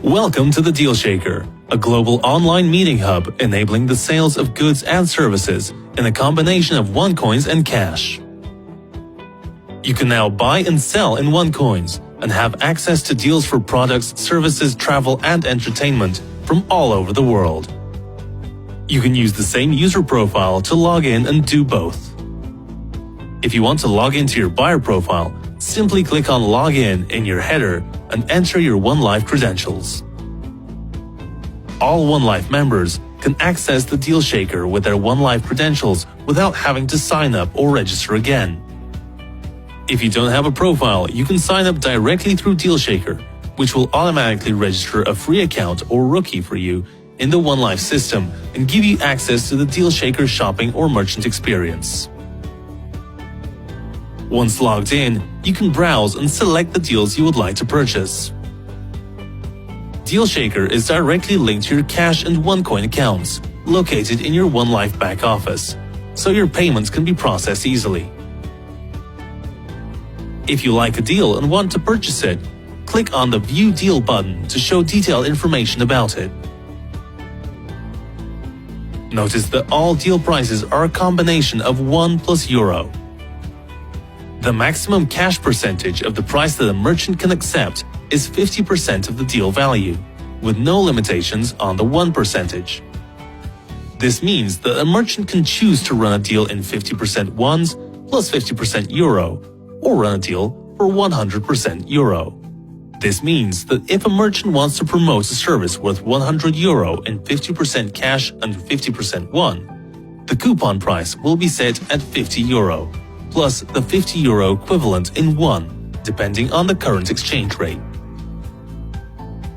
Welcome to the Dealshaker, a global online meeting hub enabling the sales of goods and services in a combination of OneCoins and cash. You can now buy and sell in OneCoins and have access to deals for products, services, travel and entertainment from all over the world. You can use the same user profile to log in and do both. If you want to log into your buyer profile, simply click on Login in your header and enter your OneLife credentials. All OneLife members can access the Dealshaker with their OneLife credentials without having to sign up or register again. If you don't have a profile, you can sign up directly through Dealshaker, which will automatically register a free account or rookie for you in the OneLife system and give you access to the Dealshaker shopping or merchant experience. Once logged in, you can browse and select the deals you would like to purchase. Dealshaker is directly linked to your cash and OneCoin accounts, located in your OneLife back office, so your payments can be processed easily. If you like a deal and want to purchase it, click on the View Deal button to show detailed information about it. Notice that all deal prices are a combination of $1 plus euro. The maximum cash percentage of the price that a merchant can accept is 50% of the deal value, with no limitations on the 1%. This means that a merchant can choose to run a deal in 50% ones plus 50% euro, or run a deal for 100% euro. This means that if a merchant wants to promote a service worth 100 euro in 50% cash and 50% one, the coupon price will be set at 50 euro. Plus the 50 euro equivalent in one, depending on the current exchange rate.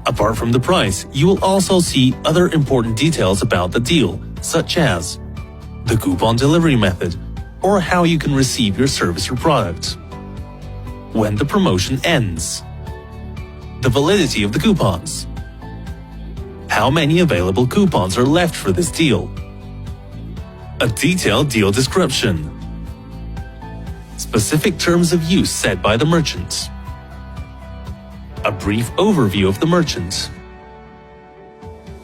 Apart from the price, you will also see other important details about the deal, such as the coupon delivery method, or how you can receive your service or product, when the promotion ends, the validity of the coupons, how many available coupons are left for this deal, a detailed deal description, specific terms of use set by the merchant, a brief overview of the merchant,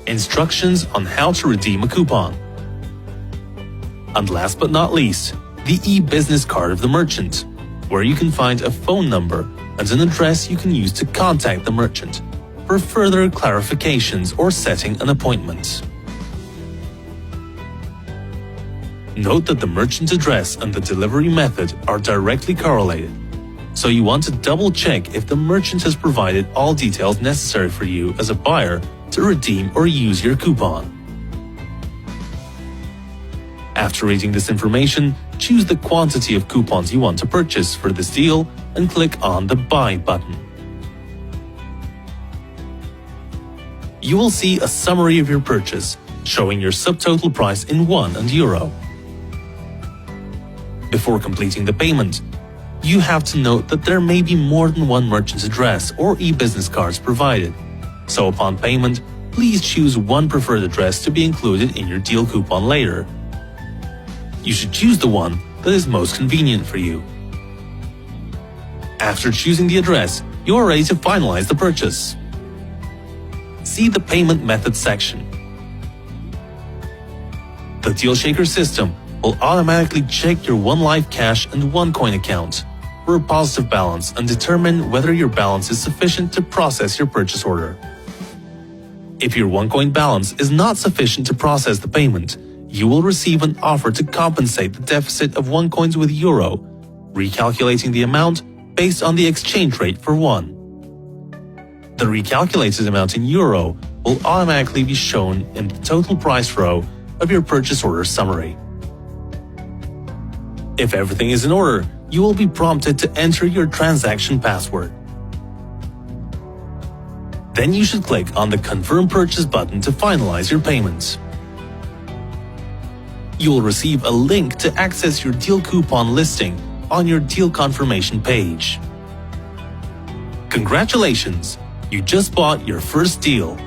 instructions on how to redeem a coupon, and last but not least, the e-business card of the merchant, where you can find a phone number and an address you can use to contact the merchant for further clarifications or setting an appointment. Note that the merchant address and the delivery method are directly correlated, so you want to double-check if the merchant has provided all details necessary for you as a buyer to redeem or use your coupon. After reading this information, choose the quantity of coupons you want to purchase for this deal and click on the Buy button. You will see a summary of your purchase, showing your subtotal price in won and euro. Before completing the payment, you have to note that there may be more than one merchant's address or e-business cards provided, so upon payment, please choose one preferred address to be included in your deal coupon later. You should choose the one that is most convenient for you. After choosing the address, you are ready to finalize the purchase. See the Payment Method section. The Dealshaker system will automatically check your OneLife cash and OneCoin account for a positive balance and determine whether your balance is sufficient to process your purchase order. If your OneCoin balance is not sufficient to process the payment, you will receive an offer to compensate the deficit of OneCoins with euro, recalculating the amount based on the exchange rate for one. The recalculated amount in euro will automatically be shown in the total price row of your purchase order summary. If everything is in order, you will be prompted to enter your transaction password. Then you should click on the Confirm Purchase button to finalize your payment. You will receive a link to access your deal coupon listing on your deal confirmation page. Congratulations! You just bought your first deal.